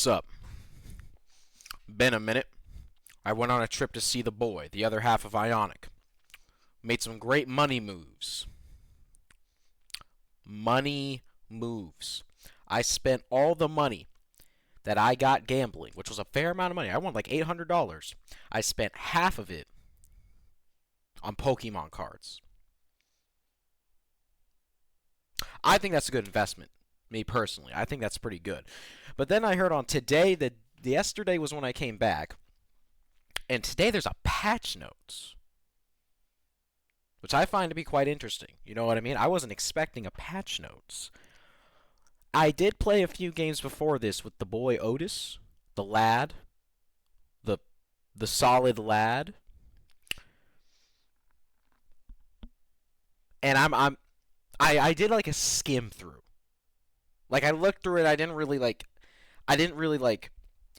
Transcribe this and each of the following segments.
What's up? Been a minute. I went on a trip to see the boy, the other half of Ionic. Made some great money moves. Money moves. I spent all the money that I got gambling, which was a fair amount of money. I won like $800. I spent half of it on Pokemon cards. I think that's a good investment. Me personally, I think that's pretty good. But then I heard on today that yesterday was when I came back, and today there's a patch notes, which I find to be quite interesting. You know what I mean? I wasn't expecting a patch notes. I did play a few games before this with the boy Otis, the lad, the the solid lad, and I did like a skim through. Like I looked through it, I didn't really like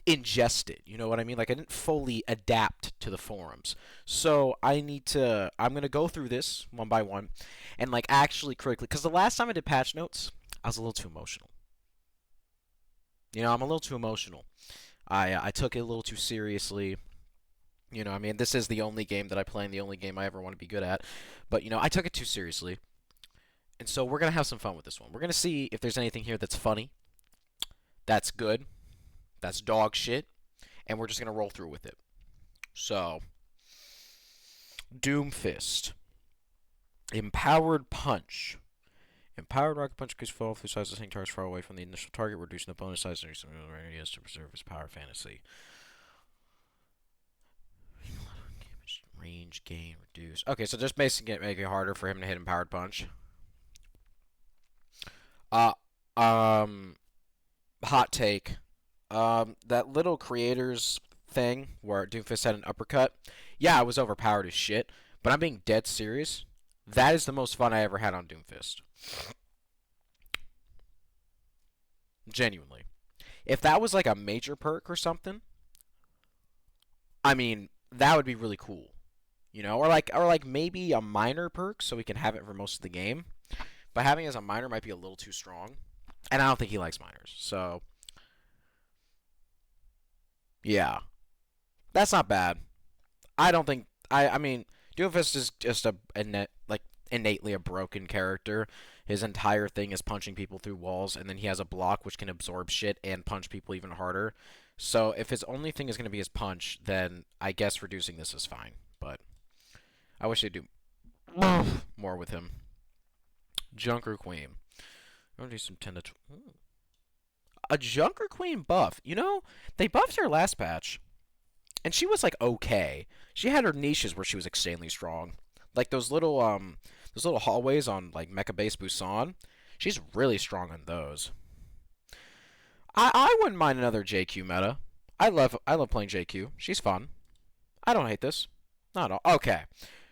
ingest it. You know what I mean? Like I didn't fully adapt to the forums. So I'm gonna go through this one by one, and like actually critically, because the last time I did patch notes, I was a little too emotional. I'm a little too emotional. I took it a little too seriously. I mean, this is the only game that I play and the only game I ever want to be good at. But I took it too seriously, and so we're gonna have some fun with this one. We're gonna see if there's anything here that's funny, that's good, that's dog shit, and we're just gonna roll through with it. So, Doomfist, Empowered Punch. Empowered Rocket Punch increases fall through size of hitting targets far away from the initial target, reducing the bonus size and some ideas to preserve his power fantasy. Range gain reduced. Okay, so just basically make it harder for him to hit Empowered Punch. Uh, um, Hot take. That little creators thing where Doomfist had an uppercut. Yeah, it was overpowered as shit, but I'm being dead serious. That is the most fun I ever had on Doomfist. Genuinely. If that was like a major perk or something, I mean, that would be really cool. Or like maybe a minor perk so we can have it for most of the game. But having it as a minor might be a little too strong. And I don't think he likes minors. So, yeah. That's not bad. I don't think I mean Doomfist is just innately a broken character. His entire thing is punching people through walls, and then he has a block which can absorb shit and punch people even harder. So if his only thing is going to be his punch, then I guess reducing this is fine. But I wish they'd do more with him. Junker Queen. I'm gonna do some 10 to a Junker Queen buff. They buffed her last patch, and she was like okay. She had her niches where she was extremely strong, like those little hallways on like Mecha Base Busan. She's really strong on those. I wouldn't mind another JQ meta. I love playing JQ. She's fun. I don't hate this. Not at all. Okay.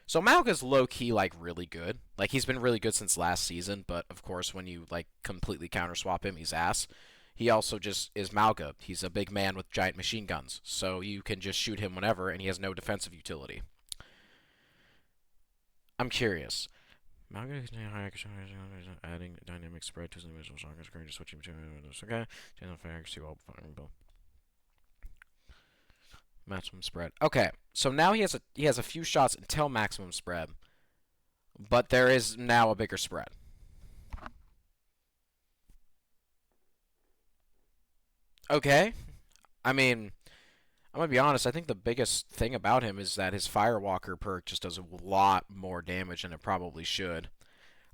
So Mauga's low key like really good. Like he's been really good since last season, but of course when you like completely counter swap him, he's ass. He also just is Mauga. He's a big man with giant machine guns, so you can just shoot him whenever, and he has no defensive utility. I'm curious. Mauga is adding dynamic spread to his individual genres, going to switching between windows. Okay, channel facts to all maximum spread. Okay, so now he has a few shots until maximum spread, but there is now a bigger spread. Okay, I mean, I'm gonna be honest. I think the biggest thing about him is that his Firewalker perk just does a lot more damage than it probably should.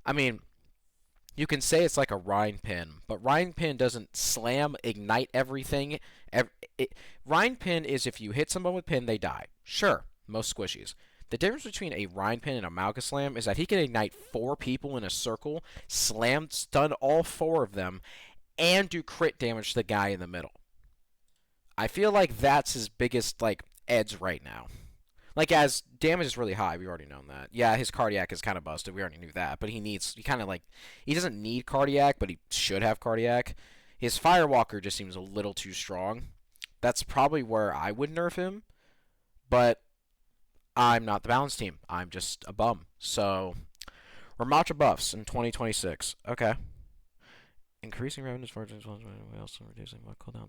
I mean, you can say it's like a Rhine Pin, but Rhine Pin doesn't slam, ignite everything. Rhine Pin is if you hit someone with Pin, they die. Sure, most squishies. The difference between a Rhine Pin and a Mauga Slam is that he can ignite 4 people in a circle, slam, stun all 4 of them, and do crit damage to the guy in the middle. I feel like that's his biggest like edge right now. Like as damage is really high, we already known that. Yeah, his cardiac is kind of busted. We already knew that, but he doesn't need cardiac, but he should have cardiac. His Firewalker just seems a little too strong. That's probably where I would nerf him, but I'm not the balance team. I'm just a bum. So, Ramacha buffs in 2026. Okay. Increasing revenues for also reducing what cooldown.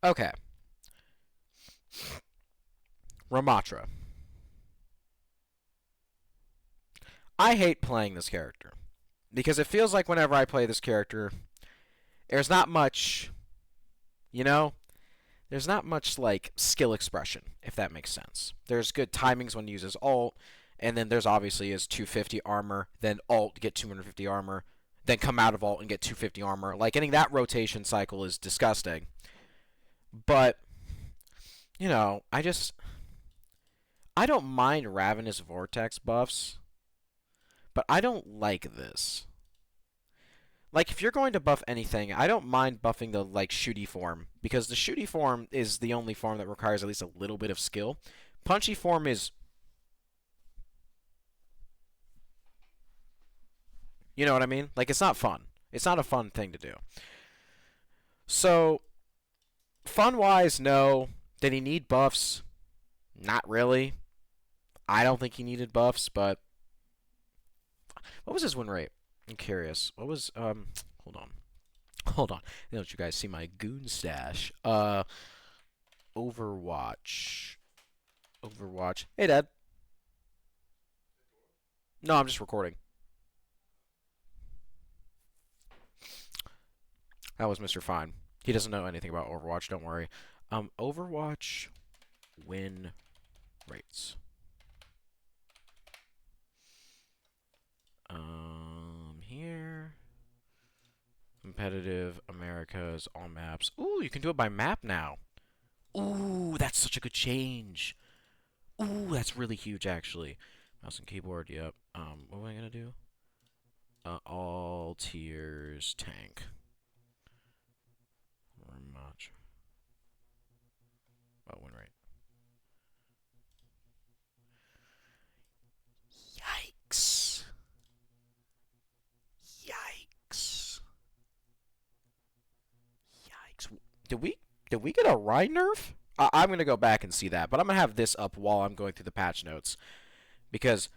Okay, Ramatra. I hate playing this character because it feels like whenever I play this character, there's not much, you know, there's not much like skill expression, if that makes sense. There's good timings when he uses ult, and then there's obviously his 250 armor, then ult get 250 armor, then come out of ult and get 250 armor. Like getting that rotation cycle is disgusting. But I don't mind Ravenous Vortex buffs, but I don't like this. Like if you're going to buff anything, I don't mind buffing the like shooty form because the shooty form is the only form that requires at least a little bit of skill. Punchy form is, you know what I mean? Like it's not fun. It's not a fun thing to do. So, fun wise, no. Did he need buffs? Not really. I don't think he needed buffs, but what was his win rate? I'm curious. What was hold on. Hold on. Don't you guys see my goon stash? Overwatch. Overwatch. Hey, Dad. No, I'm just recording. That was Mr. Fine. He doesn't know anything about Overwatch. Don't worry. Overwatch win rates. Here. Competitive Americas all maps. Ooh, you can do it by map now. Ooh, that's such a good change. Ooh, that's really huge actually. Mouse and keyboard. Yep. What am I gonna do? All tiers tank. Or much. Oh, win rate. Yikes. Yikes. Yikes. Did we get a Rhine nerf? I'm gonna go back and see that, but I'm gonna have this up while I'm going through the patch notes because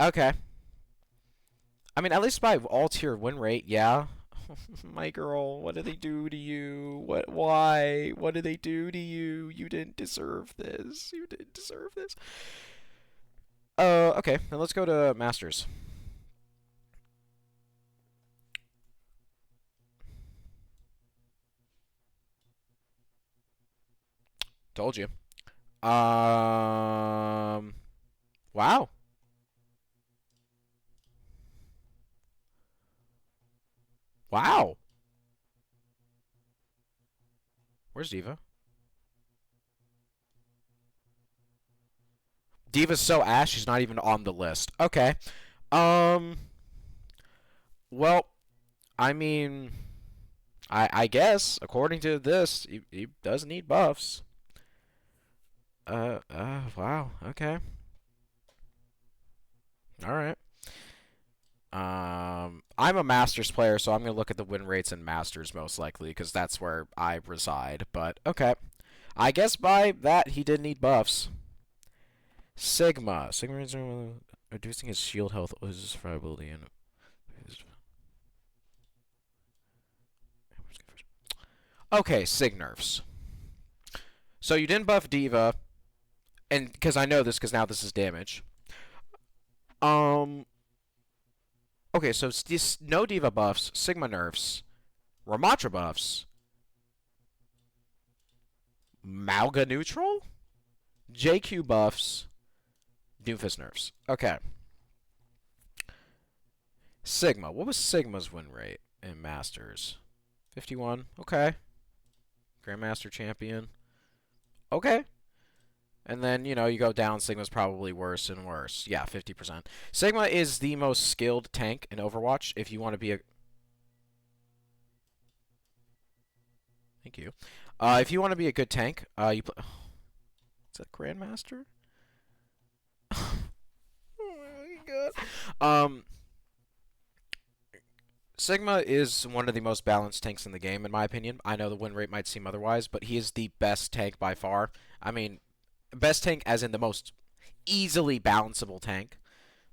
okay. I mean, at least by all tier win rate, yeah. My girl, what did they do to you? What? Why? What did they do to you? You didn't deserve this. You didn't deserve this. Okay. Then let's go to Masters. Told you. Wow. Wow. Where's Diva? Diva's so ass, she's not even on the list. Okay. Um. Well, I mean, I guess according to this, he does need buffs. Wow. Okay. All right. I'm a Masters player, so I'm gonna look at the win rates in Masters most likely because that's where I reside. But okay, I guess by that he did need buffs. Sigma. Sigma is reducing his shield health, loses survivability, and okay, Sig nerfs. So you didn't buff Diva, and because I know this, because now this is damage. Um. Okay, so this no Diva buffs, Sigma nerfs, Ramatra buffs, Mauga neutral, JQ buffs, Doomfist nerfs. Okay. Sigma. What was Sigma's win rate in Masters? 51. Okay. Grandmaster champion. Okay. And then, you go down, Sigma's probably worse and worse. Yeah, 50%. Sigma is the most skilled tank in Overwatch if you want to be a... Thank you. If you want to be a good tank, you play... Is that Grandmaster? Oh my god. Sigma is one of the most balanced tanks in the game, in my opinion. I know the win rate might seem otherwise, but he is the best tank by far. I mean, best tank as in the most easily balanceable tank.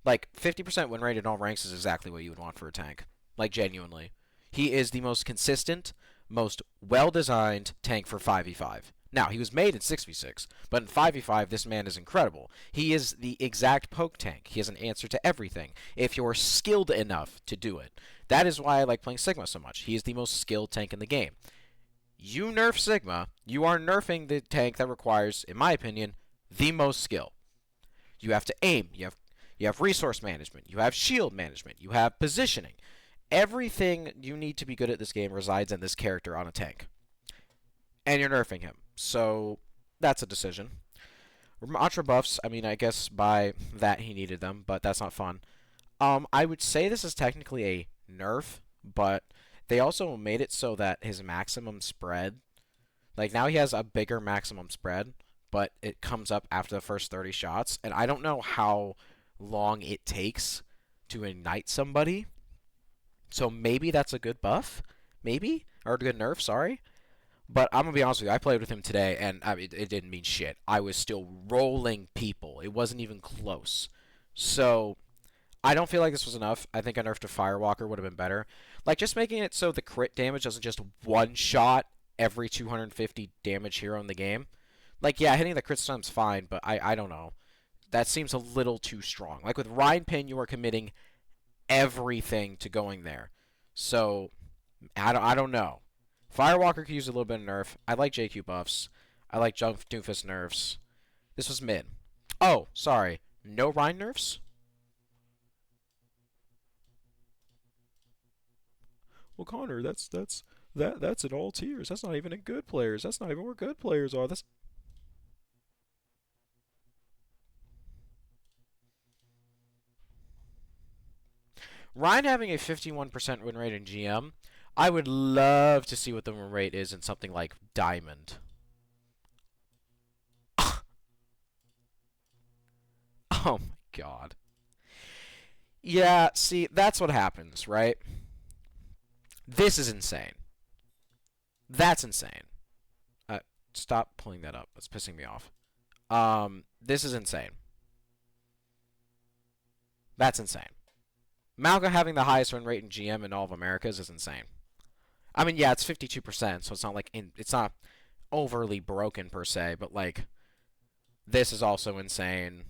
Like, 50% win rate in all ranks is exactly what you would want for a tank. Like, genuinely. He is the most consistent, most well-designed tank for 5v5. Now, he was made in 6v6, but in 5v5, this man is incredible. He is the exact poke tank. He has an answer to everything, if you're skilled enough to do it. That is why I like playing Sigma so much. He is the most skilled tank in the game. You nerf Sigma, you are nerfing the tank that requires, in my opinion, the most skill. You have to aim, you have resource management, you have shield management, you have positioning. Everything you need to be good at this game resides in this character on a tank. And you're nerfing him. So that's a decision. Ultra buffs, I mean, I guess by that he needed them, but that's not fun. I would say this is technically a nerf, but they also made it so that his maximum spread, like now he has a bigger maximum spread, but it comes up after the first 30 shots, and I don't know how long it takes to ignite somebody. So maybe that's a good buff, maybe, or a good nerf, sorry. But I'm gonna be honest with you, I played with him today, and I mean, it didn't mean shit. I was still rolling people. It wasn't even close. So I don't feel like this was enough. I think a nerf to Firewalker would have been better. Like, just making it so the crit damage doesn't just one-shot every 250 damage hero in the game. Like, yeah, hitting the crit stun's fine, but I don't know. That seems a little too strong. Like, with Ryan Pin, you are committing everything to going there. So, I don't know. Firewalker could use a little bit of nerf. I like JQ buffs. I like Doomfist nerfs. This was mid. Oh, sorry. No Ryan nerfs? Well, Connor, that's in all tiers. That's not even in good players. That's not even where good players are. That's Ryan having a 51% win rate in GM. I would love to see what the win rate is in something like Diamond. Oh my god. Yeah, see, that's what happens, right? This is insane. That's insane. Uh, Stop pulling that up. That's pissing me off. This is insane. That's insane. Mauga having the highest win rate in GM in all of Americas is insane. I mean, yeah, it's 52%, so it's not like it's not overly broken per se, but like this is also insane.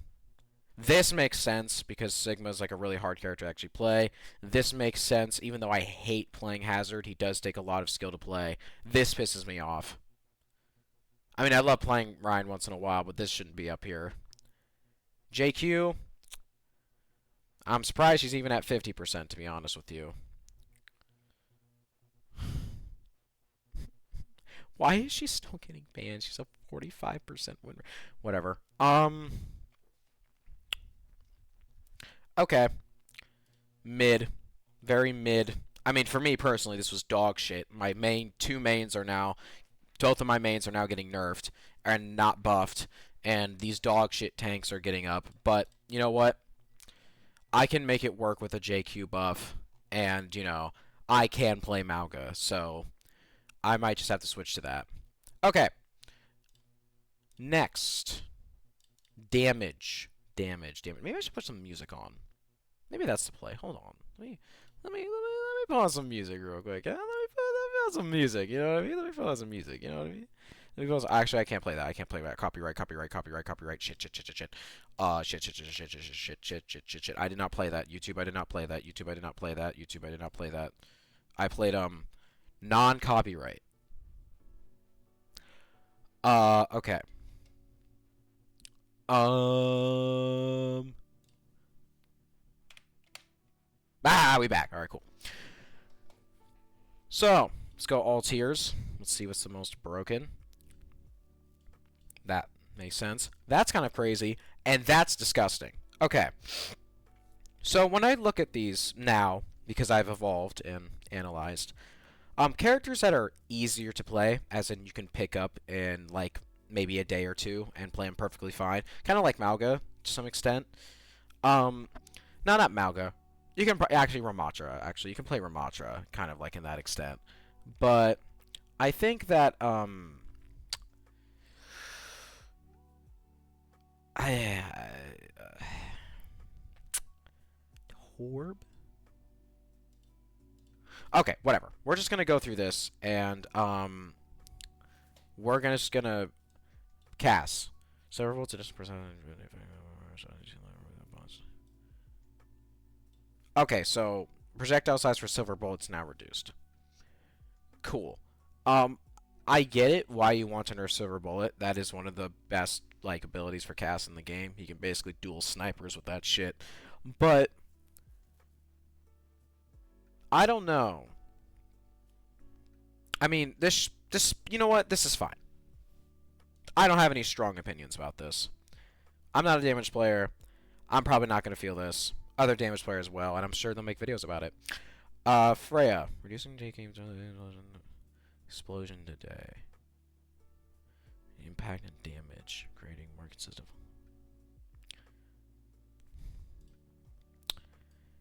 This makes sense because Sigma's like a really hard character to actually play. This makes sense even though I hate playing Hazard. He does take a lot of skill to play. This pisses me off. I mean, I love playing Ryan once in a while, but this shouldn't be up here. JQ, I'm surprised she's even at 50%, to be honest with you. Why is she still getting banned? She's a 45% win rate. Whatever. Okay. Mid. Very mid. I mean, for me personally, this was dog shit. My two mains are now, both of my mains are now getting nerfed and not buffed, and these dog shit tanks are getting up. But you know what? I can make it work with a JQ buff, and I can play Mauga, so I might just have to switch to that. Okay. Next. Damage. Maybe I should put some music on. Maybe that's the play. Hold on. Let me put on some music real quick. Let me put on some music. You know what I mean? Let me put on some music. You know what I mean? Actually, I can't play that. I can't play that. Copyright. Shit. Shit. I did not play that. YouTube, I did not play that. YouTube, I did not play that. YouTube, I did not play that. I played, non-copyright. Okay. We back. Alright, cool. So, let's go all tiers. Let's see what's the most broken. That makes sense. That's kind of crazy, and that's disgusting. Okay. So, when I look at these now, because I've evolved and analyzed, characters that are easier to play, as in you can pick up in, like, maybe a day or two and play them perfectly fine. Kind of like Mauga, to some extent. No, not Mauga. You can actually Ramatra. Actually, you can play Ramatra, kind of like in that extent. But I think that I Torb. Okay, whatever. We're just gonna go through this, and we're just gonna cast. Several volts to distant percent. Okay, so projectile size for silver bullets now reduced. Cool. Um, I get it why you want to nerf silver bullet. That is one of the best like abilities for cast in the game. You can basically duel snipers with that shit. But I don't know. I mean, this you know what? This is fine. I don't have any strong opinions about this. I'm not a damage player. I'm probably not going to feel this. Other damage players will, and I'm sure they'll make videos about it. Freya. Reducing taking explosion today. Impact and damage. Creating more consistent.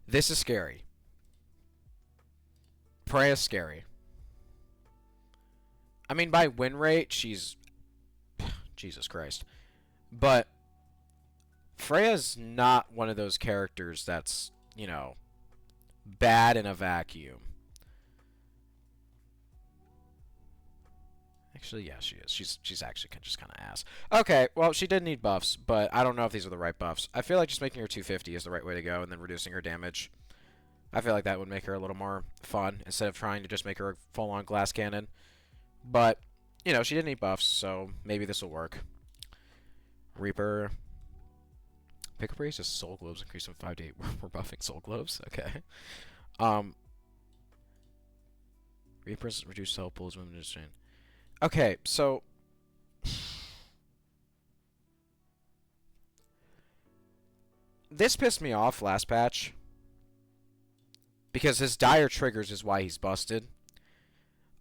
This is scary. Freya's scary. I mean, by win rate, she's... Jesus Christ. But Freya's not one of those characters that's, you know, bad in a vacuum. Actually, yeah, she is. She's actually just kind of ass. Okay, well, she did need buffs, but I don't know if these are the right buffs. I feel like just making her 250 is the right way to go, and then reducing her damage. I feel like that would make her a little more fun, instead of trying to just make her a full-on glass cannon. But, you know, she did need buffs, so maybe this will work. Reaper. Pick up raise just soul globes, increase from 5 to 8. We're buffing soul globes? Okay. Reapers reduce health pools when destroyed. Okay, so this pissed me off last patch because his dire triggers is why he's busted.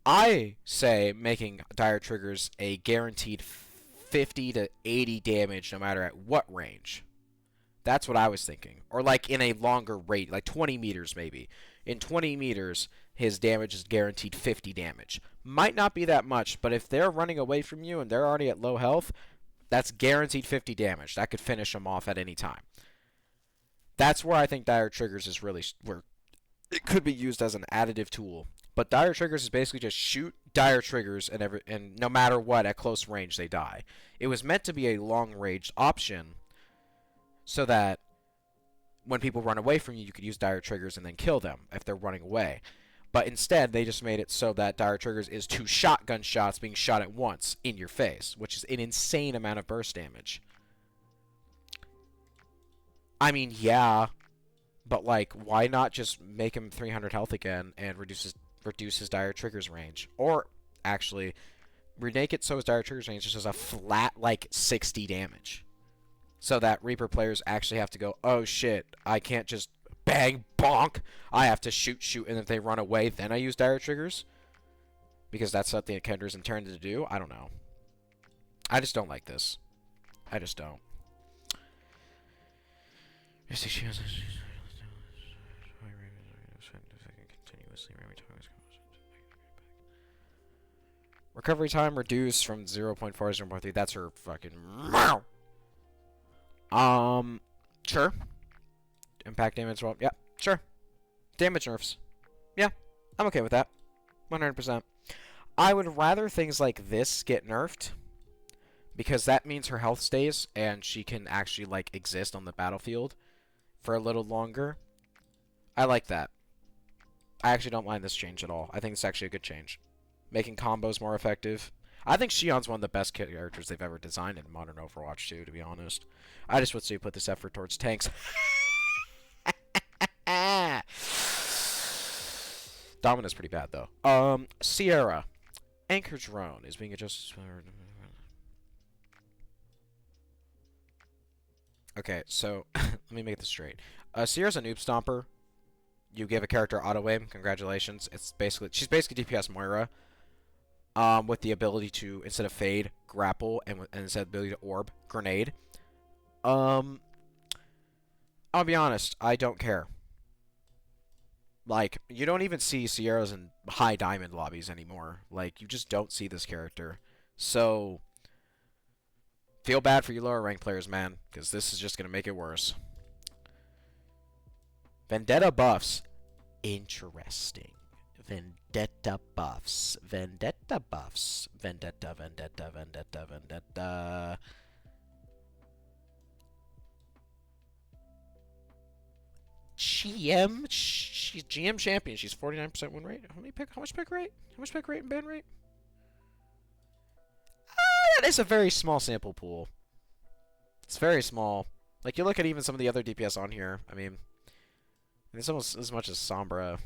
I say making dire triggers a guaranteed 50 to 80 damage no matter at what range. That's what I was thinking. Or like in a longer rate, like 20 meters maybe. In 20 meters, his damage is guaranteed 50 damage. Might not be that much, but if they're running away from you and they're already at low health, that's guaranteed 50 damage. That could finish them off at any time. That's where I think Dire Triggers is really where it could be used as an additive tool. But Dire Triggers is basically just shoot Dire Triggers and no matter what, at close range, they die. It was meant to be a long-range option so that when people run away from you, you could use Dire Triggers and then kill them if they're running away. But instead, they just made it so that Dire Triggers is 2 shotgun shots being shot at once in your face, which is an insane amount of burst damage. I mean, yeah, but like, why not just make him 300 health again and reduce his Dire Triggers range? Or, actually, remake it so his Dire Triggers range just has a flat, like, 60 damage. So that Reaper players actually have to go, oh shit, I can't just bang, bonk. I have to shoot, and if they run away, then I use Dire Triggers? Because that's what the character is intended to do? I don't know. I just don't like this. I just don't. Recovery time reduced from 0.4 to 0.3. That's her fucking... Sure. Impact damage, well, yeah, sure. Damage nerfs. Yeah, I'm okay with that. 100%. I would rather things like this get nerfed, because that means her health stays, and she can actually, like, exist on the battlefield for a little longer. I like that. I actually don't mind this change at all. I think it's actually a good change. Making combos more effective. I think Shion's one of the best characters they've ever designed in Modern Overwatch 2, to be honest. I just would say put this effort towards tanks. Domina's pretty bad, though. Sierra. Anchor drone is being adjusted. Okay, so let me make this straight. Sierra's a noob stomper. You give a character auto aim. Congratulations. She's basically DPS Moira. With the ability to, instead of fade, grapple, and instead of the ability to orb, grenade. I'll be honest, I don't care. Like, you don't even see Sierras in high diamond lobbies anymore. Like, you just don't see this character. So, feel bad for you lower rank players, man, because this is just going to make it worse. Vendetta buffs. Interesting. Vendetta buffs. Vendetta buffs. Vendetta, vendetta, vendetta, vendetta. She's GM champion. She's 49% win rate. How much pick rate? How much pick rate and ban rate? That is a very small sample pool. It's very small. Like, you look at even some of the other DPS on here. I mean, it's almost as much as Sombra.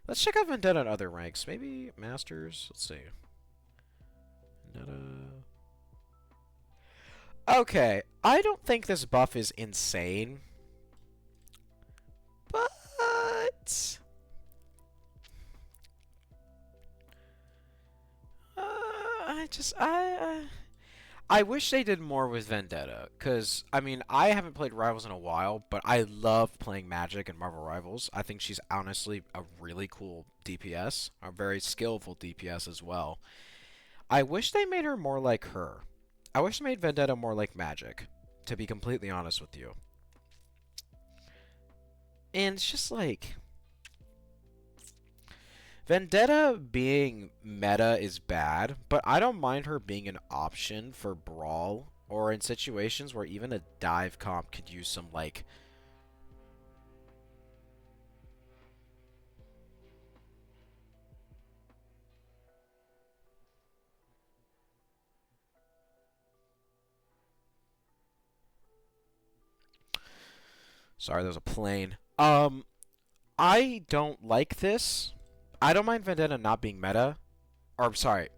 Let's check out Vendetta and other ranks. Maybe Masters. Let's see. Vendetta. Okay, I don't think this buff is insane. But I wish they did more with Vendetta, because, I mean, I haven't played Rivals in a while, but I love playing Magic and Marvel Rivals. I think she's honestly a really cool DPS, a very skillful DPS as well. I wish they made her more like her. I wish they made Vendetta more like Magic, to be completely honest with you. And it's just like... Vendetta being meta is bad, but I don't mind her being an option for Brawl, or in situations where even a dive comp could use some, like... Sorry, there's a plane. I don't like this. I don't mind Vendetta not being meta. Or, I'm sorry.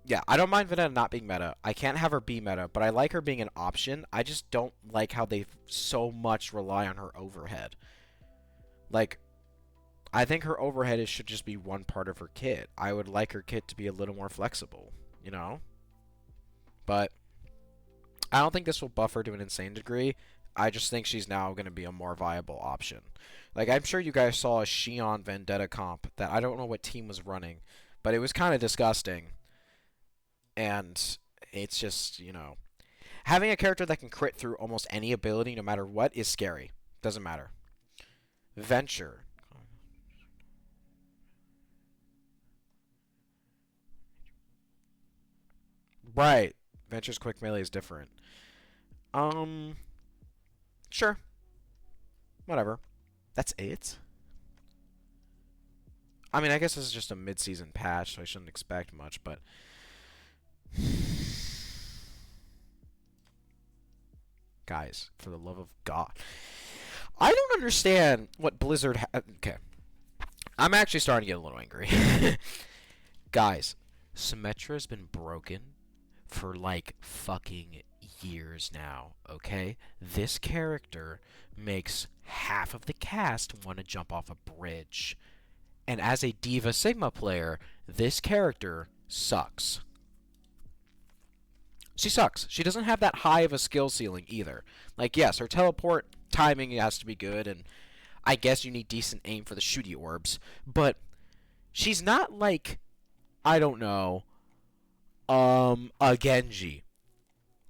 Yeah, I don't mind Vendetta not being meta. I can't have her be meta, but I like her being an option. I just don't like how they so much rely on her overhead. Like, I think her overhead should just be one part of her kit. I would like her kit to be a little more flexible, you know? But I don't think this will buff her to an insane degree. I just think she's now going to be a more viable option. Like, I'm sure you guys saw a Xion Vendetta comp that I don't know what team was running, but it was kind of disgusting. And it's just, you know, having a character that can crit through almost any ability, no matter what, is scary. Doesn't matter. Venture. Right. Venture's quick melee is different. Sure. Whatever. That's it. I mean, I guess this is just a mid-season patch, so I shouldn't expect much, but... Guys, for the love of God. I don't understand what Blizzard... Okay. I'm actually starting to get a little angry. Guys, Symmetra's been broken for, like, fucking years now, okay? This character makes half of the cast want to jump off a bridge. And as a Diva Sigma player, this character sucks. She sucks. She doesn't have that high of a skill ceiling either. Like, yes, her teleport timing has to be good, and I guess you need decent aim for the shooty orbs, but she's not like, I don't know, a Genji,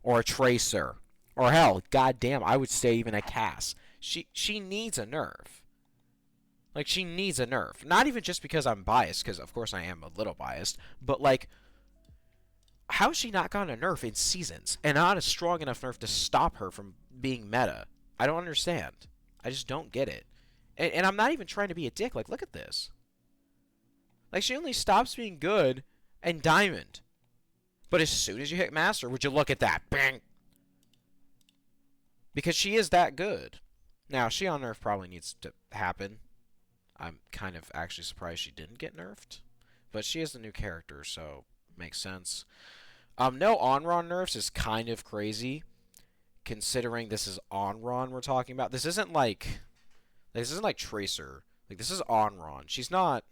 or a Tracer, or hell, goddamn, I would say even a Cass. She needs a nerf. Like, she needs a nerf. Not even just because I'm biased, because of course I am a little biased, but like, how has she not gotten a nerf in seasons, and not a strong enough nerf to stop her from being meta? I don't understand. I just don't get it. And I'm not even trying to be a dick. Like, look at this. Like, she only stops being good in Diamond. But as soon as you hit Master, would you look at that? Bang! Because she is that good. Now, she on nerf probably needs to happen. I'm kind of actually surprised she didn't get nerfed. But she is the new character, so makes sense. No on-Ron nerfs is kind of crazy, considering this is on-Ron we're talking about. This isn't like Tracer. Like, this is on-Ron. She's not...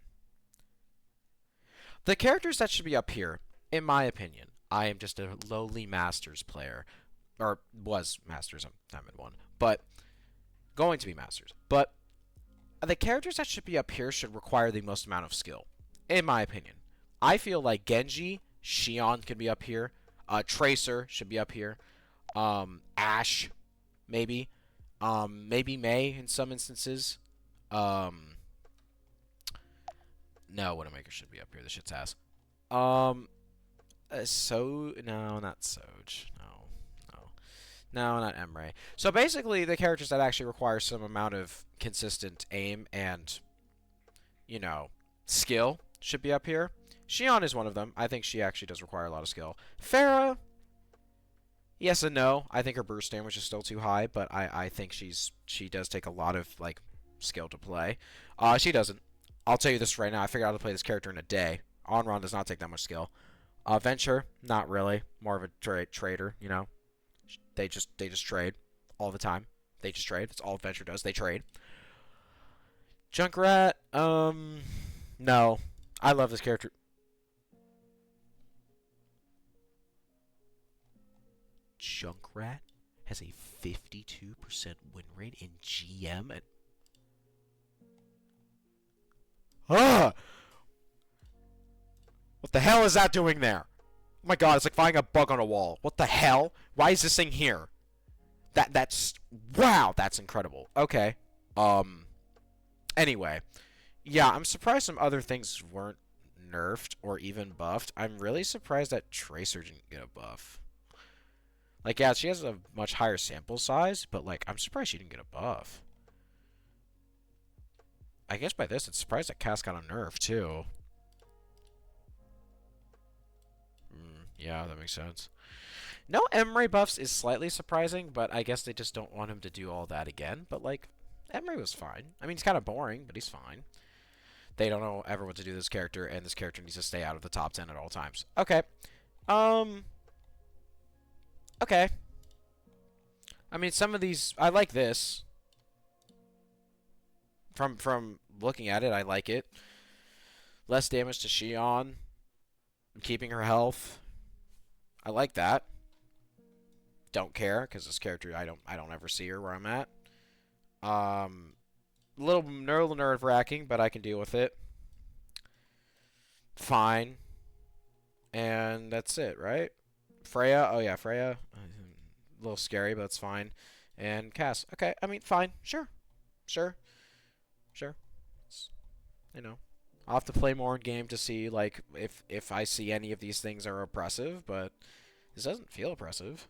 The characters that should be up here, in my opinion, I am just a lowly Masters player. Or was Masters, I'm in one. But, going to be Masters. But, the characters that should be up here should require the most amount of skill, in my opinion. I feel like Genji, Xion could be up here. Tracer should be up here. Ashe, maybe. Maybe Mei in some instances. No, Widowmaker should be up here. This shit's ass. Um, no, not Soj. No, no, no, not Emre. So basically, the characters that actually require some amount of consistent aim and skill should be up here. Xion is one of them. I think she actually does require a lot of skill. Pharah, yes and no. I think her burst damage is still too high, but I think she does take a lot of like skill to play. She doesn't. I'll tell you this right now. I figured out how to play this character in a day. Onron does not take that much skill. Venture, not really. More of a trader. They just trade all the time. They just trade. That's all Venture does. They trade. Junkrat, no. I love this character. Junkrat has a 52% win rate in GM. And what the hell is that doing there? Oh my god, it's like finding a bug on a wall. What the hell? Why is this thing here? That's wow, that's incredible. Okay. Anyway, yeah, I'm surprised some other things weren't nerfed or even buffed. I'm really surprised that Tracer didn't get a buff. Like, yeah, she has a much higher sample size, but, like, I'm surprised she didn't get a buff. I guess by this, it's surprised that Cass got a nerf, too. Yeah, that makes sense. No Emre buffs is slightly surprising, but I guess they just don't want him to do all that again. But, like, Emre was fine. I mean, he's kind of boring, but he's fine. They don't know ever what to do with this character, and this character needs to stay out of the top 10 at all times. Okay. Okay. I mean, some of these... I like this. From looking at it, I like it. Less damage to Xion. Keeping her health. I like that. Don't care, because this character, I don't ever see her where I'm at. A little nerve-wracking, but I can deal with it. Fine. And that's it, right? Freya. Oh, yeah, Freya. A little scary, but that's fine. And Cass. Okay, I mean, fine. Sure. Sure. Sure. It's, I'll have to play more in game to see, like, if I see any of these things are oppressive, but this doesn't feel oppressive.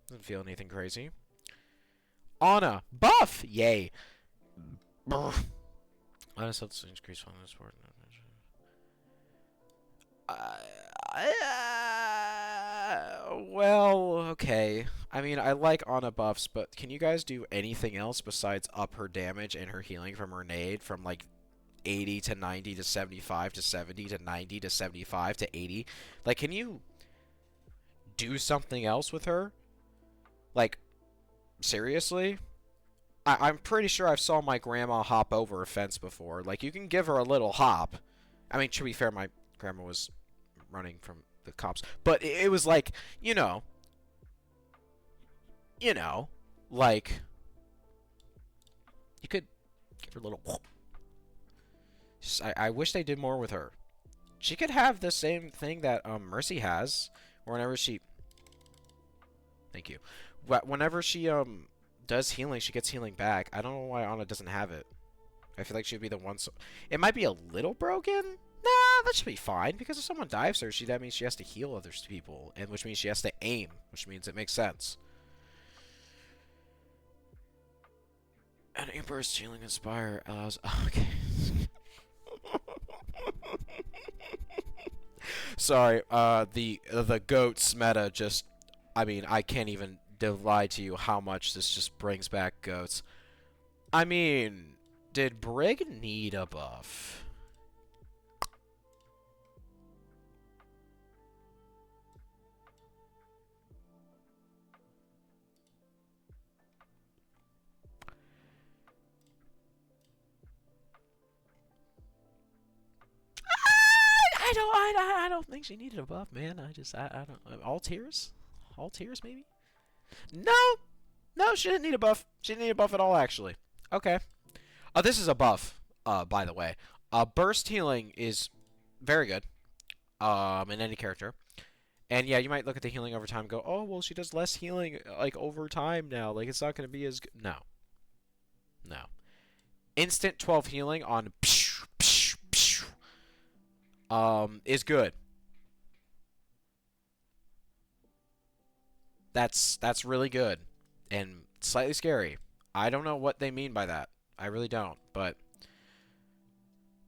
Doesn't feel anything crazy. Anna. Buff! Yay. Brr. Honest health increase on this word. Well, okay. I mean, I like Anna buffs, but can you guys do anything else besides up her damage and her healing from her nade from, like, 80 to 90 to 75 to 70 to 90 to 75 to 80? Like, can you do something else with her? Like, seriously? I'm pretty sure I've saw my grandma hop over a fence before. Like, you can give her a little hop. I mean, to be fair, my grandma was running from the cops. But it was like, like, you could give her a little... Just, I wish they did more with her. She could have the same thing that Mercy has, whenever she... Thank you. Whenever she does healing, she gets healing back. I don't know why Anna doesn't have it. I feel like she'd be the one. It might be a little broken. Nah, that should be fine, because if someone dives her, that means she has to heal other people, and which means she has to aim, which means it makes sense. And a burst healing inspire allows. Okay. Sorry. The goats meta just. I mean, I can't even lie to you how much this just brings back goats. I mean, did Brig need a buff? I don't think she needed a buff, man. I don't. All tears, maybe. No, no, she didn't need a buff. She didn't need a buff at all, actually. Okay. This is a buff. By the way, burst healing is very good. In any character. And yeah, you might look at the healing over time and go, oh, well, she does less healing, like, over time now. Like, it's not going to be as good. No. No. Instant 12 healing on is good. That's really good and slightly scary. I don't know what they mean by that. I really don't. But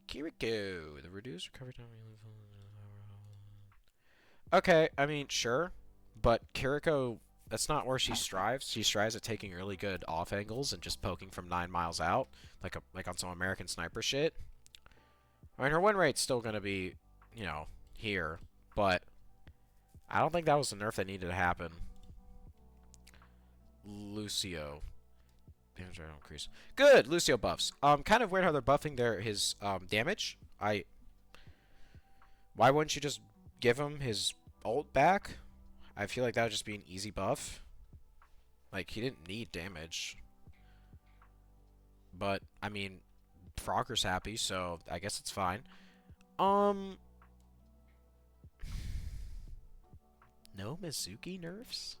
Kiriko, the reduced recovery time. Okay, I mean, sure, but Kiriko, that's not where she strives. She strives at taking really good off angles and just poking from 9 miles out, like on some American Sniper shit. I mean, her win rate's still gonna be, you know, here, but I don't think that was the nerf that needed to happen. Lucio. Damage rate increase. Good, Lucio buffs. Kind of weird how they're buffing his damage. Why wouldn't you just give him his ult back? I feel like that would just be an easy buff. Like, he didn't need damage. But, I mean, Frogger's happy, so I guess it's fine. No Mizuki nerfs?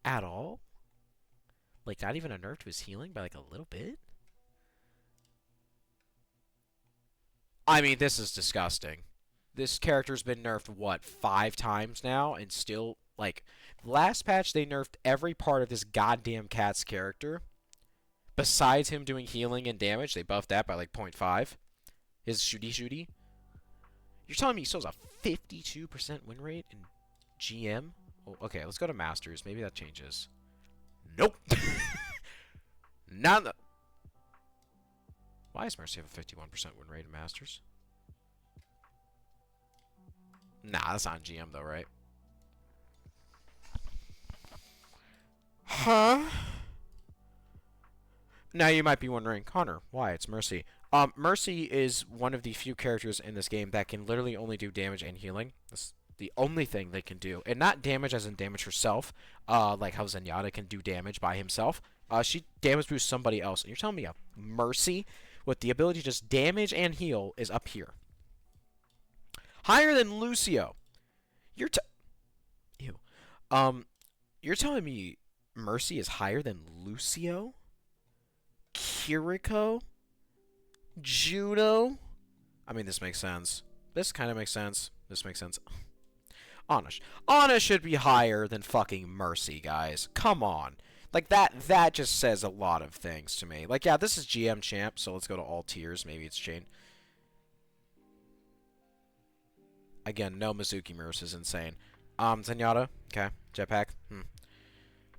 At all? Like, not even a nerf to his healing by, like, a little bit? I mean, this is disgusting. This character's been nerfed, what, 5 times now? And still, like, last patch they nerfed every part of this goddamn cat's character. Besides him doing healing and damage, they buffed that by, like, 0.5. His shooty. You're telling me he still has a 52% win rate in GM? Oh, okay, let's go to Masters. Maybe that changes. Nope. Not the... Why does Mercy have a 51% win rate in Masters? Nah, that's not GM though, right? Huh? Now you might be wondering, Connor, why? It's Mercy. Mercy is one of the few characters in this game that can literally only do damage and healing. That's the only thing they can do. And not damage as in damage herself, like how Zenyatta can do damage by himself. She damage boosts somebody else. And you're telling me a Mercy with the ability to just damage and heal is up here. Higher than Lucio. You're Ew. You're telling me Mercy is higher than Lucio? Kiriko? Judo? I mean, this makes sense. This kind of makes sense. This makes sense. Ana should be higher than fucking Mercy, guys. Come on. Like, that just says a lot of things to me. Like, yeah, this is GM champ, so let's go to all tiers. Maybe it's changed. Again, no Mizuki Mirrors is insane. Zenyatta, okay. Jetpack,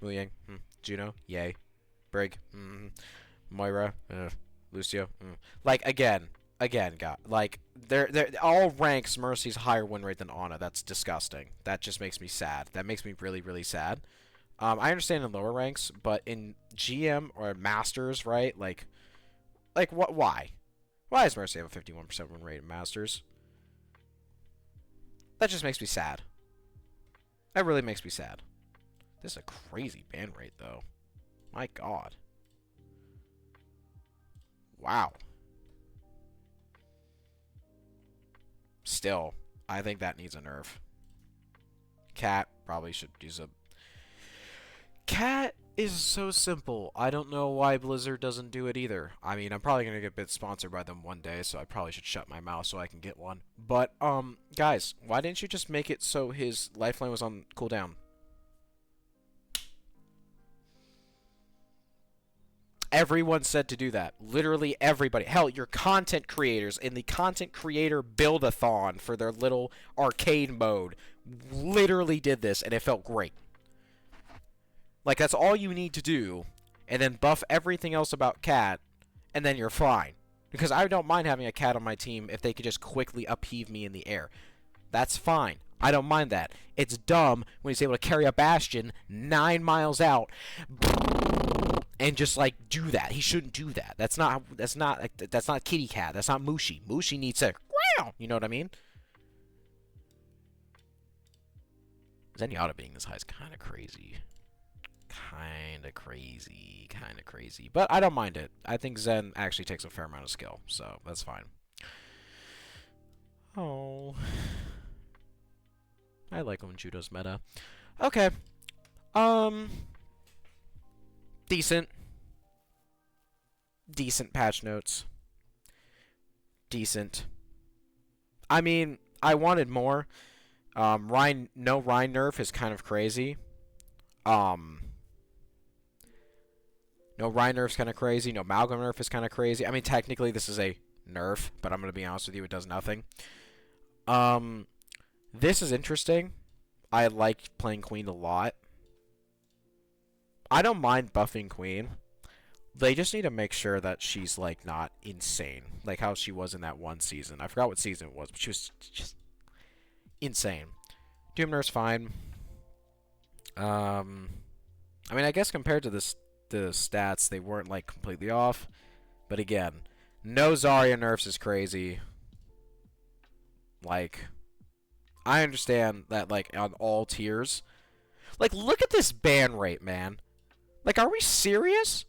Muyang, Juno, yay. Brig, Moira, Lucio, Like, again, God, like, they're all ranks Mercy's higher win rate than Ana. That's disgusting. That just makes me sad. That makes me really, really sad. I understand in lower ranks, but in GM or Masters, right? Like what? Why? Why does Mercy have a 51% win rate in Masters? That just makes me sad. That really makes me sad. This is a crazy ban rate, though. My God. Wow. Still, I think that needs a nerf. Cat probably should use a... Cat is so simple. I don't know why Blizzard doesn't do it either. I mean, I'm probably going to get bit sponsored by them one day, so I probably should shut my mouth so I can get one. But, guys, why didn't you just make it so his lifeline was on cooldown? Everyone said to do that. Literally everybody. Hell, your content creators in the content creator build-a-thon for their little arcade mode literally did this, and it felt great. Like, that's all you need to do, and then buff everything else about Cat, and then you're fine. Because I don't mind having a Cat on my team if they could just quickly upheave me in the air. That's fine. I don't mind that. It's dumb when he's able to carry a Bastion 9 miles out and just, like, do that. He shouldn't do that. That's not Kitty Cat. That's not Mushi. Mushi needs to, you know what I mean? Zenyatta being this high is kind of crazy. Kind of crazy. But I don't mind it. I think Zen actually takes a fair amount of skill, so that's fine. Oh. I like when Judo's meta. Okay. Decent. Decent patch notes. Decent. I mean, I wanted more. Rhine, no Rhine nerf is kind of crazy. Um, no Rhine nerf's kind of crazy. No Mauga nerf is kind of crazy. I mean, technically this is a nerf, but I'm gonna be honest with you, it does nothing. Um, this is interesting. I like playing Queen a lot. I don't mind buffing Queen. They just need to make sure that she's like not insane, like how she was in that one season. I forgot what season it was, but she was just insane. Doom Nerf's fine. I mean, I guess compared to the stats, they weren't like completely off. But again, no Zarya nerfs is crazy. Like, I understand that like on all tiers. Like, look at this ban rate, man. Like, are we serious?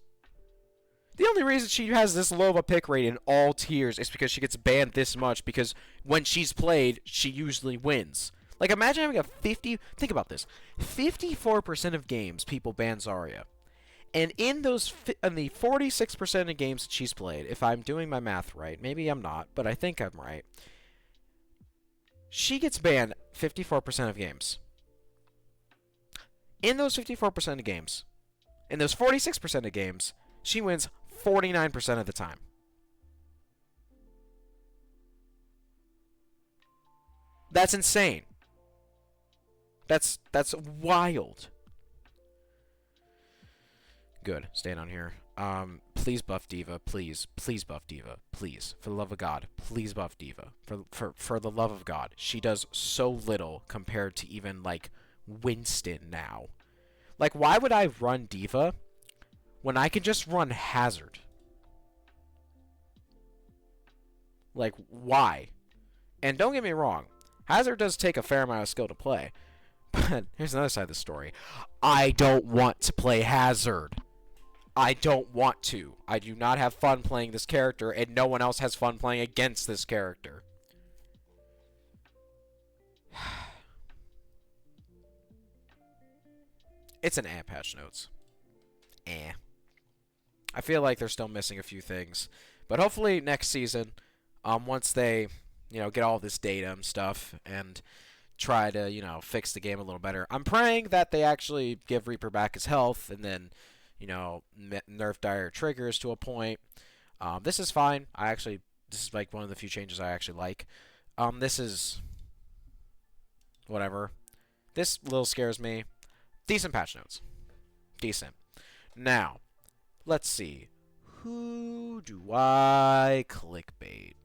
The only reason she has this low of a pick rate in all tiers is because she gets banned this much, because when she's played, she usually wins. Like, imagine having a 50... Think about this. 54% of games, people ban Zarya. And in the 46% of games that she's played, if I'm doing my math right, maybe I'm not, but I think I'm right, she gets banned 54% of games. In those 54% of games, in those 46% of games, she wins 49% of the time. That's insane. That's wild. Good. Staying on here. Please buff D.Va. Please. Please buff D.Va. Please. For the love of God. Please buff D.Va. For the love of God. She does so little compared to even, like, Winston now. Like, why would I run D.Va when I can just run Hazard? Like, why? And don't get me wrong. Hazard does take a fair amount of skill to play. But here's another side of the story. I don't want to play Hazard. I don't want to. I do not have fun playing this character, and no one else has fun playing against this character. It's an patch notes. I feel like they're still missing a few things. But hopefully next season, once they, get all this data and stuff, and try to, fix the game a little better. I'm praying that they actually give Reaper back his health, and then, nerf dire triggers to a point. This is fine. This is like one of the few changes I actually like. This is whatever. This little scares me. Decent patch notes. Decent. Now, let's see. Who do I clickbait?